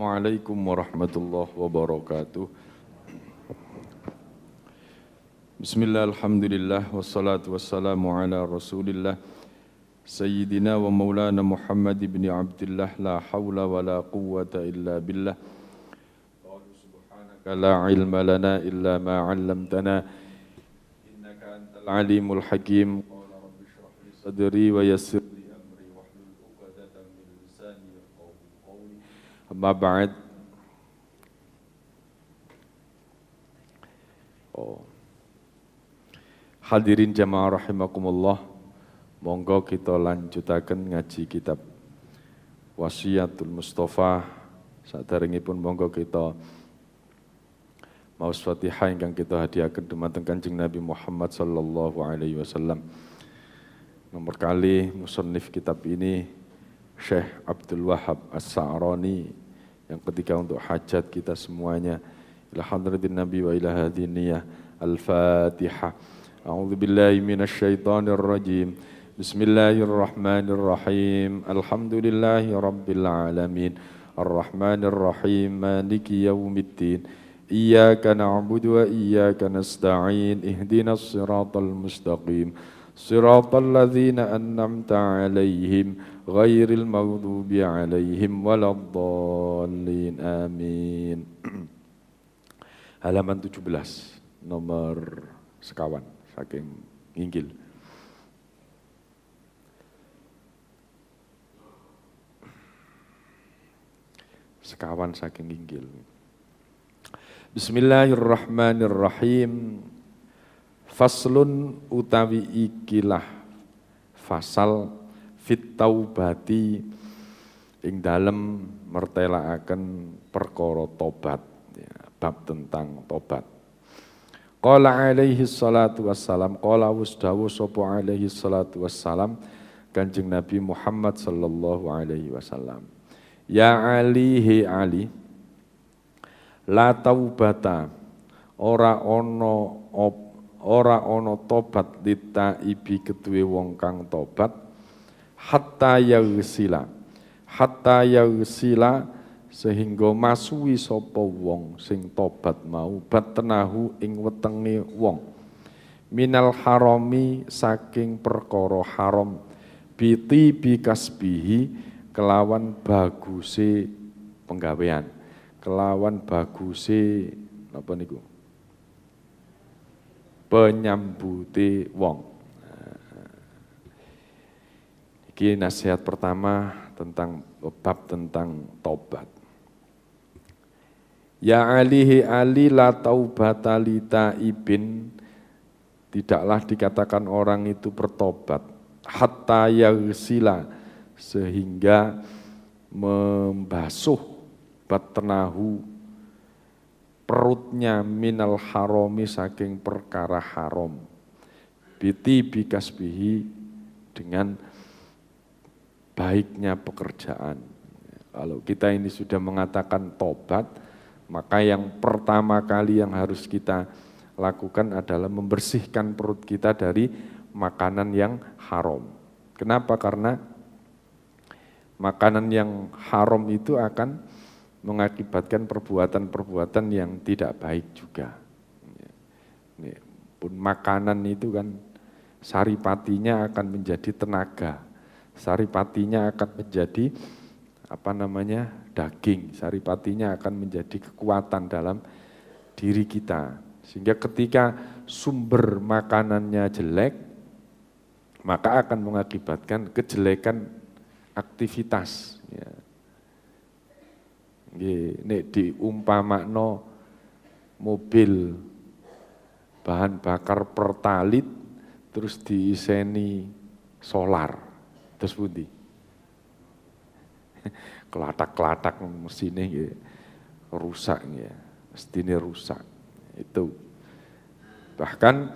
Assalamualaikum warahmatullahi wabarakatuh. Bismillah, alhamdulillah, wassalatu wassalamu ala rasulillah Sayyidina wa maulana Muhammad ibn Abdullah. La hawla wa la quwwata illa billah. Subhanaka la ilma lana illa ma 'allamtana innaka antal alimul hakim. Qala rabbi shrah li sadri wa yassir li amri wahlul 'uqdatam min lisani yafqahu qawli. Amma ba'd. Hadirin jamaah rahimakumullah, monggo kita lanjutaken ngaji kitab Wasiyatul Mustafa. Saderengipun monggo kita maos Fatihah ingkang kita hadiahaken dumateng Kanjeng Nabi Muhammad sallallahu alaihi wasallam. Nomor kali musannif kitab ini Syekh Abdul Wahab As-Sa'rani, yang ketiga untuk hajat kita semuanya. Ila hadratin Nabi wa ila hadhihi niyah. Al-Fatihah. A'udzu billahi minasy syaithanir rajim. Bismillahirrahmanirrahim. Alhamdulillahi rabbil alamin. Arrahmanir rahim. Maliki yaumiddin. Iyyaka na'budu wa iyyaka nasta'in. Ihdinas siratal mustaqim. Siratal ladzina an'amta 'alaihim ghairil maghdubi 'alaihim waladdallin. Amin. Halaman 17 nomor sekawan saking inggil. Sekawan saking inggil. Bismillahirrahmanirrahim. Faslun utawi ikilah fasal fit taubati ing dalem mertelaaken perkara tobat, ya, bab tentang tobat. Qala alaihi salatu wassalam, qala wasdawu sapa alaihi salatu wassalam Kanjeng Nabi Muhammad sallallahu alaihi wasallam. Ya Ali, he Ali, la taubata, ora ana tobat ditaibi keduwe wong kang tobat, hatta yaghsila sehingga masuwi sapa wong sing tobat mau batnahu ing wetenge wong minal harami saking perkara haram biti bikasbihi kelawan baguse penggawean, kelawan baguse napa niku penyambute wong. Iki nasihat pertama tentang bab tentang tobat. Ya alihi ali la taubata li taibin, tidaklah dikatakan orang itu bertobat hatta yaghsila sehingga membasuh batnahu perutnya minal harami saking perkara haram biti bikasbihi dengan baiknya pekerjaan. Kalau kita ini sudah mengatakan tobat, maka yang pertama kali yang harus kita lakukan adalah membersihkan perut kita dari makanan yang haram. Kenapa? Karena makanan yang haram itu akan mengakibatkan perbuatan-perbuatan yang tidak baik juga. Pun makanan itu kan saripatinya akan menjadi tenaga, saripatinya akan menjadi daging, saripatinya akan menjadi kekuatan dalam diri kita. Sehingga ketika sumber makanannya jelek, maka akan mengakibatkan kejelekan aktivitas. Ya. Nek diumpamakno mobil bahan bakar pertalit terus diiseni solar, terus pundi? Kelatak-kelatak mesinnya ya, rusak ya, mestine rusak. Itu bahkan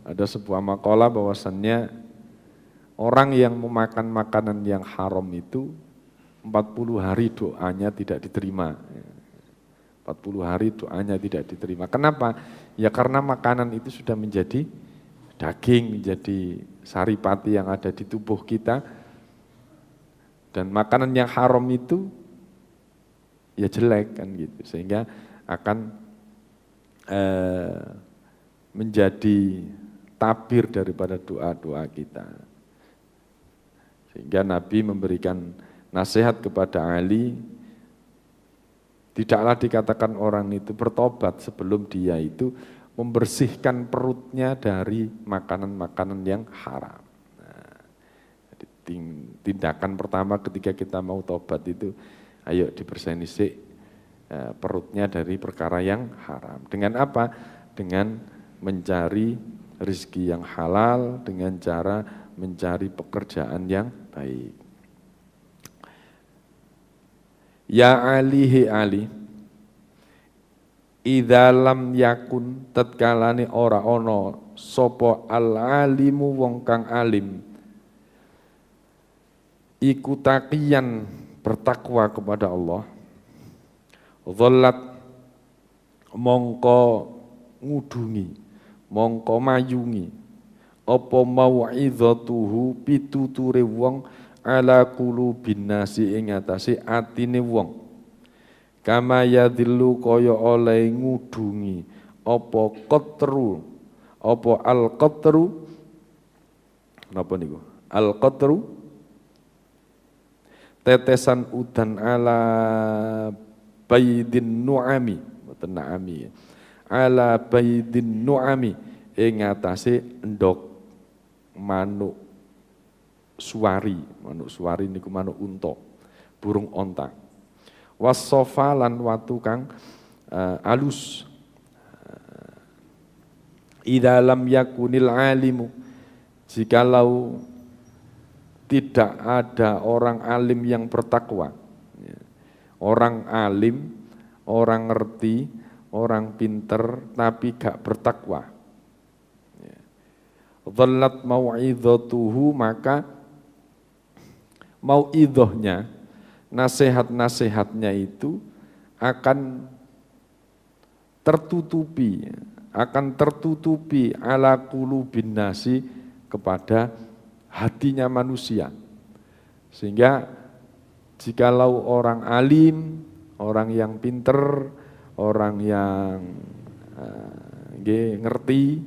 ada sebuah makalah bahwasannya orang yang memakan makanan yang haram itu 40 hari doanya tidak diterima. 40 hari doanya tidak diterima. Kenapa? Ya karena makanan itu sudah menjadi daging, menjadi saripati yang ada di tubuh kita, Dan makanan yang haram itu ya jelek kan gitu, sehingga akan menjadi tabir daripada doa-doa kita. Sehingga Nabi memberikan nasihat kepada Ali, tidaklah dikatakan orang itu bertobat sebelum dia itu membersihkan perutnya dari makanan-makanan yang haram. Nah, jadi tindakan pertama ketika kita mau tobat itu, ayo dibersihin perutnya dari perkara yang haram. Dengan apa? Dengan mencari rezeki yang halal, dengan cara mencari pekerjaan yang baik. Ya Ali, he Ali, idza lam yakun tatkalane ora ana sapa al alimu wong kang alim iku taqiyan bertakwa kepada Allah, dhallat mongko ngudungi, mongko mayungi apa mau'izatuhu pituture wong ala qulubin nasi ing atase atine wong, kama yadillu kaya oleh ngudungi apa qatru, apa al-qatru, napa niku al-qatru tetesan udan ala baydin nu'ami, mboten na'ami, ala baydin nu'ami ing atase endok manuk suwari niku manuk unta, burung onta. Wasofa lan watu kang alus. Idza lam yakunil alimu, jikalau tidak ada orang alim yang bertakwa. Orang alim, orang ngerti, orang pinter tapi gak bertakwa. Dhallat mau'izatuhu, maka mau'idhahnya, nasihat-nasihatnya itu akan tertutupi ala qulubin nasi, kepada hatinya manusia. Sehingga jikalau orang alim, orang yang pinter, orang yang ngerti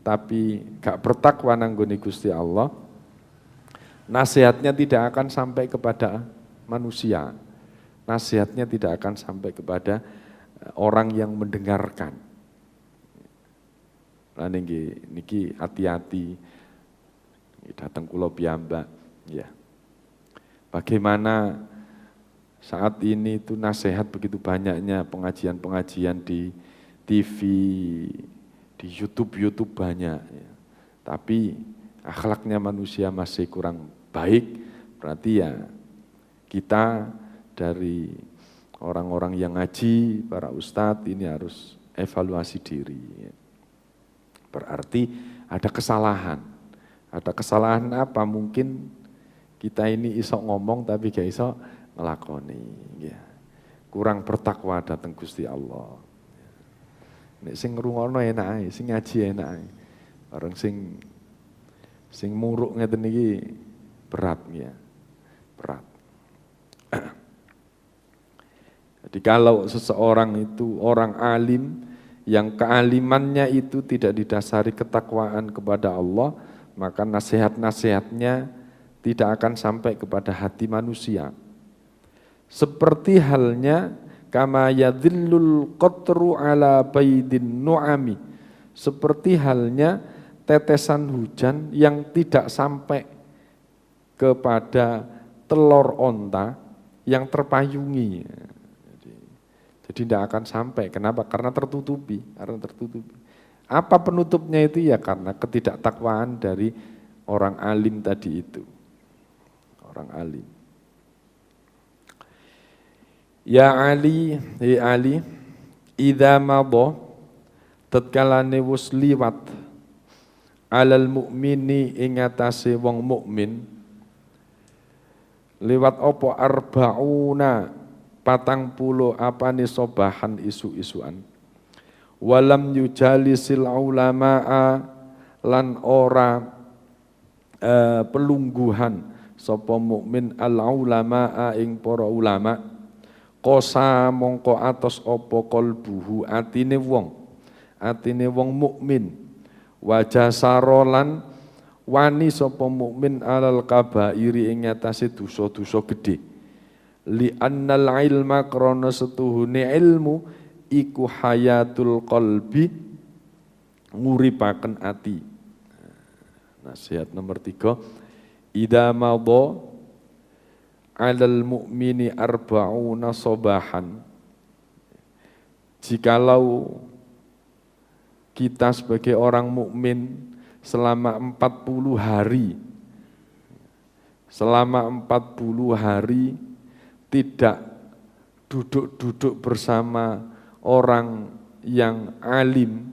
tapi gak bertakwa nanggone Gusti Allah, nasihatnya tidak akan sampai kepada manusia. Nasihatnya tidak akan sampai kepada orang yang mendengarkan. Lah niki hati-hati datang kula piyambak ya. Bagaimana saat ini itu nasihat begitu banyaknya, pengajian-pengajian di TV, di YouTube banyak ya. Tapi akhlaknya manusia masih kurang baik, berarti ya kita dari orang-orang yang ngaji, para ustadz ini harus evaluasi diri. Berarti ada kesalahan. Ada kesalahan apa? Mungkin kita ini iso ngomong tapi gak iso ngelakoni. Ya. Kurang bertakwa datang Gusti Allah. Nek sing ngrungokno enak ae, sing ngaji enak ae. Orang sing muruk ngeten iki berat ya. Berat. Jadi kalau seseorang itu orang alim yang kealimannya itu tidak didasari ketakwaan kepada Allah, maka nasihat-nasihatnya tidak akan sampai kepada hati manusia. Seperti halnya kama yadhillul qatru ala baydin nu'ami, seperti halnya tetesan hujan yang tidak sampai kepada telur onta yang terpayungi. Jadi tidak akan sampai. Kenapa? Karena tertutupi. Apa penutupnya itu? Ya karena ketidaktakwaan dari orang alim tadi itu. Orang alim. Ya Ali, idza madha tatkalane wis liwat alal mukmini ing atase wong mukmin, liwat apa arbauna 40 apane sobahan isu-isuan, walam yujalisil ulamaa lan ora pelungguhan sapa mukmin al ulama ing para ulama kosa mongko atos apa qalbuhu atine wong mukmin wajah sarolan wani sapa mukmin alal kabairi ing atase dosa-dosa gedhe li annal ilma krana setuhune ilmu iku hayatul qalbi nguripaken ati. Nasihat nomor 3, idza madha 'alal mu'mini arba'una sabahan. Jikalau kita sebagai orang mukmin selama 40 hari tidak duduk-duduk bersama orang yang alim,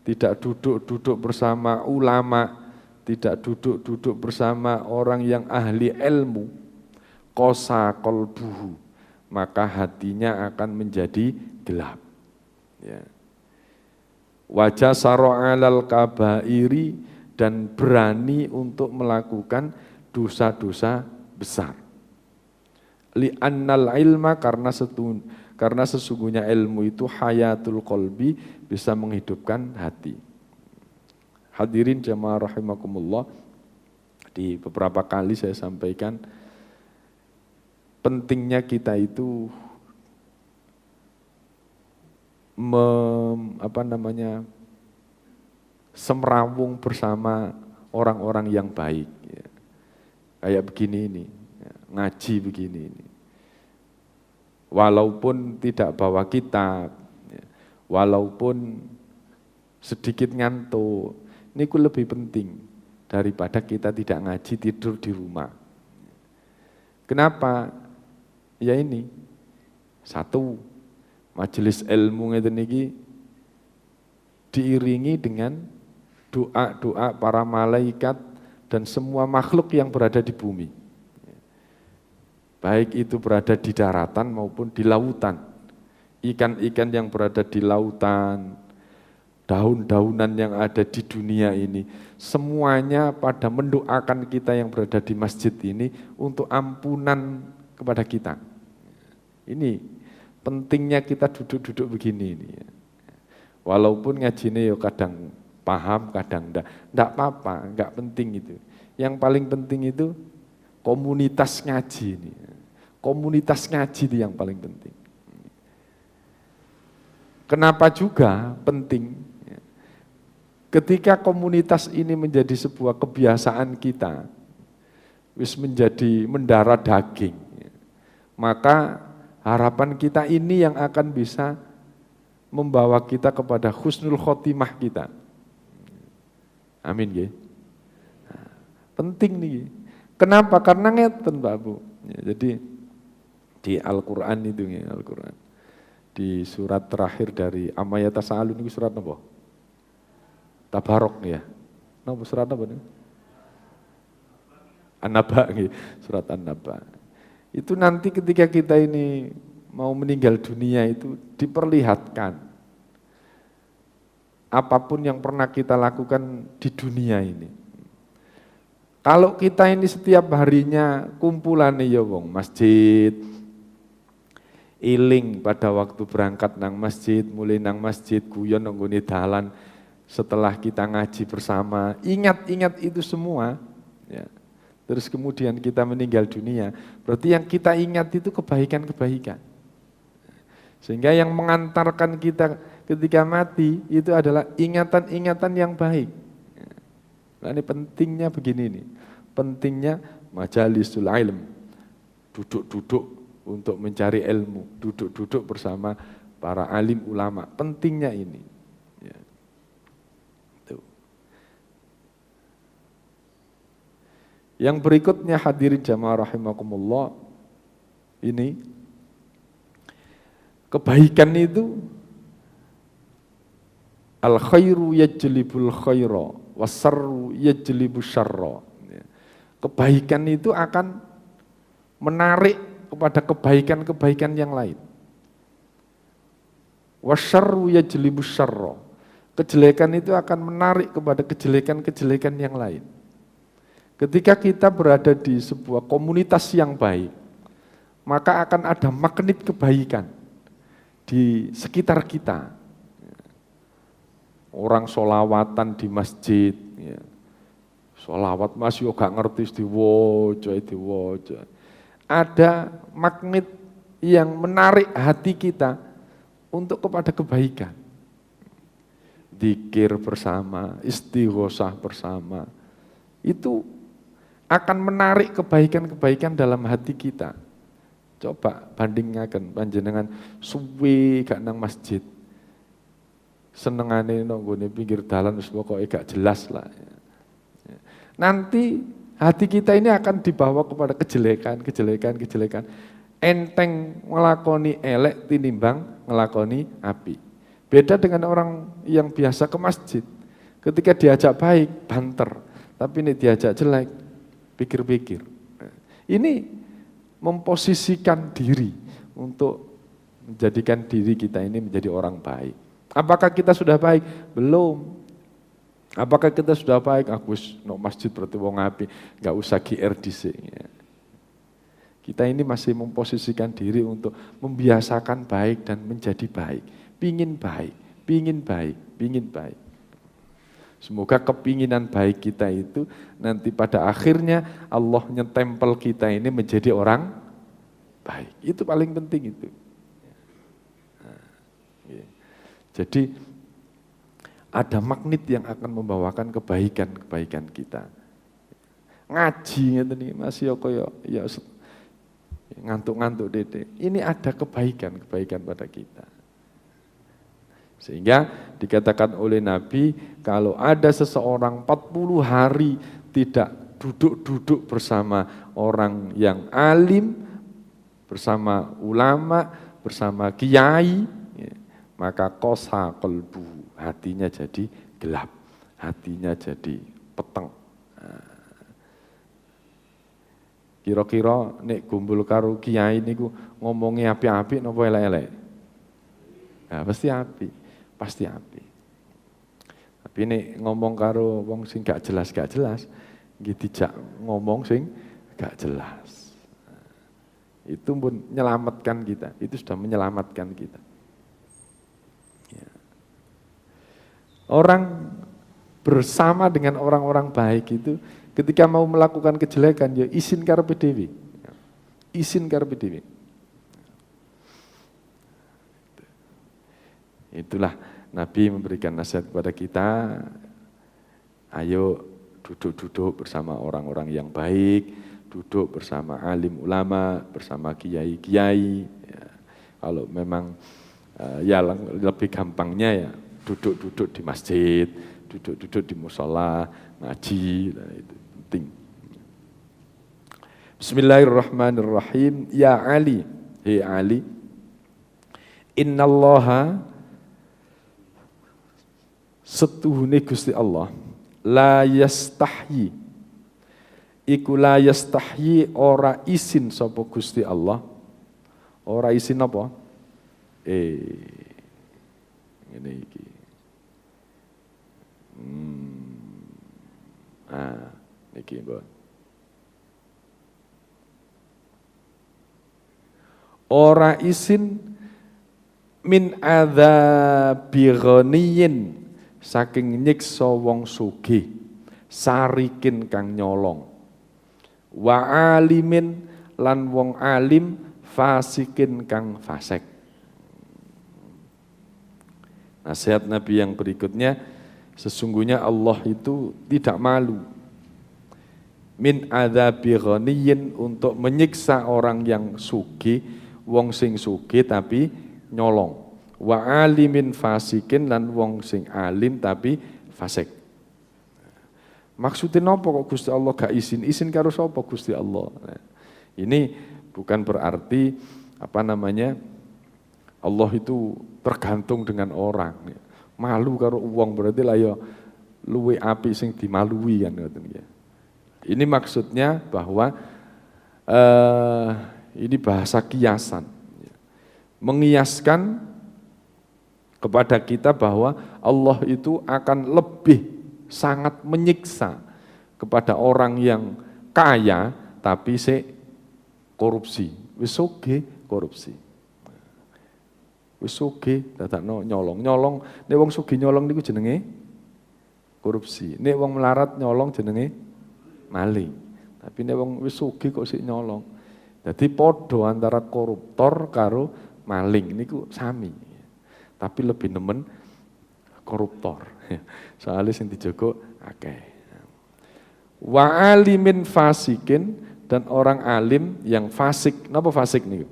tidak duduk-duduk bersama ulama, tidak duduk-duduk bersama orang yang ahli ilmu, qasa qalbuhu, maka hatinya akan menjadi gelap. Ya. Wajah saro'alal kabairi, dan berani untuk melakukan dosa-dosa besar. Li'annal ilma, karena sesungguhnya ilmu itu hayatul qalbi, bisa menghidupkan hati. Hadirin jamaah rahimakumullah, di beberapa kali saya sampaikan pentingnya kita itu semrawung bersama orang-orang yang baik. Ya. Kayak begini ini, ya, ngaji begini ini. Walaupun tidak bawa kitab, ya, walaupun sedikit ngantuk, ini lebih penting daripada kita tidak ngaji, tidur di rumah. Kenapa? Ya ini, satu, majelis ilmu ngeten niki diiringi dengan doa-doa para malaikat dan semua makhluk yang berada di bumi. Baik itu berada di daratan maupun di lautan. Ikan-ikan yang berada di lautan, daun-daunan yang ada di dunia ini, semuanya pada mendoakan kita yang berada di masjid ini untuk ampunan kepada kita. Ini pentingnya kita duduk-duduk begini ini. Walaupun ngajinya ya kadang paham, kadang enggak apa-apa, enggak penting itu. Yang paling penting itu komunitas ngaji ini. Komunitas ngaji itu yang paling penting. Kenapa juga penting? Ketika komunitas ini menjadi sebuah kebiasaan kita, wis menjadi mendarah daging, maka harapan kita ini yang akan bisa membawa kita kepada husnul khotimah kita. Amin ya. Penting nih. Kenapa? Karena ngeten Pak Bu. Ya, jadi di Al-Qur'an itu ya, Al-Qur'an. Di surat terakhir dari Amma Yatasa'alun itu surat apa? Tabarok ya. Napa surat apa nih? An-Naba, surat An-Naba. Itu nanti ketika kita ini mau meninggal dunia itu diperlihatkan apapun yang pernah kita lakukan di dunia ini. Kalau kita ini setiap harinya kumpulan ya wong masjid, iling pada waktu berangkat nang masjid, mulai nang masjid, guyon nggone dalan, setelah kita ngaji bersama, ingat-ingat itu semua, ya. Terus kemudian kita meninggal dunia, berarti yang kita ingat itu kebaikan-kebaikan. Sehingga yang mengantarkan kita ketika mati itu adalah ingatan-ingatan yang baik. Nah, ini pentingnya begini nih, pentingnya majalisul ilm, duduk-duduk untuk mencari ilmu, duduk-duduk bersama para alim ulama, pentingnya ini. Ya. Yang berikutnya hadirin jamaah rahimakumullah, ini kebaikan itu al khairu yajlibul khaira wasarru yajlibus syarra. Kebaikan itu akan menarik kepada kebaikan-kebaikan yang lain. Wasyarru yajlibus syarra. Kejelekan itu akan menarik kepada kejelekan-kejelekan yang lain. Ketika kita berada di sebuah komunitas yang baik, maka akan ada magnet kebaikan di sekitar kita. Orang sholawatan di masjid, ya. Sholawat masih gak ngerti diwojo. Ada magnet yang menarik hati kita untuk kepada kebaikan. Dzikir bersama, istighosah bersama, itu akan menarik kebaikan-kebaikan dalam hati kita. Coba bandingkan panjenengan suwe gak nang masjid. Senengane nonggone pinggir dalan wis pokoke gak jelas lah. Nanti hati kita ini akan dibawa kepada kejelekan. Enteng ngelakoni elek tinimbang ngelakoni api. Beda dengan orang yang biasa ke masjid. Ketika diajak baik, banter. Tapi ini diajak jelek, pikir-pikir. Ini memposisikan diri untuk menjadikan diri kita ini menjadi orang baik. Apakah kita sudah baik? Belum. Apakah kita sudah baik? Aku no masjid berarti wong api, enggak usah GR dhisik. Kita ini masih memposisikan diri untuk membiasakan baik dan menjadi baik. Pingin baik. Semoga kepinginan baik kita itu nanti pada akhirnya Allah nyetempel kita ini menjadi orang baik. Itu paling penting itu. Jadi ada magnet yang akan membawakan kebaikan kita. Ngaji ngeten iki masih kaya ya ngantuk-ngantuk dede. Ini ada kebaikan pada kita. Sehingga dikatakan oleh Nabi, kalau ada seseorang 40 hari tidak duduk-duduk bersama orang yang alim, bersama ulama, bersama kiai, maka kosa qalbu, hatinya jadi gelap, hatinya jadi peteng. Kira-kira nek gumbul karo kiai niku ngomongi apik-apik napa elek-elek? Nah, pasti api. Tapi nek ngomong karo wong sing gak jelas, nggih dijak ngomong sing gak jelas. Itu pun menyelamatkan kita, itu sudah menyelamatkan kita. Ya. Orang bersama dengan orang-orang baik itu ketika mau melakukan kejelekan ya izin karepe dhewe. Izin karepe dhewe. Itulah Nabi memberikan nasihat kepada kita, ayo duduk-duduk bersama orang-orang yang baik, duduk bersama alim ulama, bersama kiai-kiai. Ya. Kalau memang ya lebih gampangnya ya duduk-duduk di masjid, duduk-duduk di musola, ngaji, nah itu penting. Bismillahirrahmanirrahim. Ya Ali, hei Ali, innallaha setuhune Gusti Allah la yastahyi iku la yastahyi ora isin sapa Gusti Allah. Ora isin apa? Ngene iki. Niki mbon. Ora isin min adzabi ghaniyin saking nyiksa wong sugih sarikin kang nyolong wa alimin lan wong alim fasikin kang fasik. Nasihat Nabi yang berikutnya, sesungguhnya Allah itu tidak malu min adzabi ghaniyin untuk menyiksa orang yang sugih, wong sing sugih tapi nyolong. Wa alimin fasikin lan wong sing alim tapi fasik. Maksudnya napa kok Gusti Allah gak izin karo sapa Gusti Allah. Nah, ini bukan berarti Allah itu tergantung dengan orang. Malu karo wong berarti lah ya luwe api sing dimalui kan ngoten ya. Ini maksudnya bahwa ini bahasa kiasan. Mengiaskan kepada kita bahwa Allah itu akan lebih sangat menyiksa kepada orang yang kaya tapi korupsi. Wis sugih korupsi. Wis sugih dadakno nyolong. Nek wong sugih nyolong niku jenenge korupsi. Nek wong melarat nyolong jenenge maling. Tapi nek wong wis sugih kok sik nyolong. Dadi padha antara koruptor karo maling niku sami. Tapi lebih nemen koruptor. Soalnya sing dijogo akeh. Wa alimin fasikin, dan orang alim yang fasik. Napa fasik niku?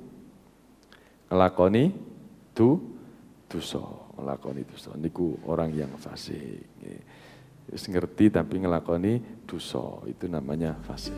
Nglakoni dosa, nglakoni dosa. Niku orang yang fasik. Wis ngerti tapi nglakoni dosa, itu namanya fasik.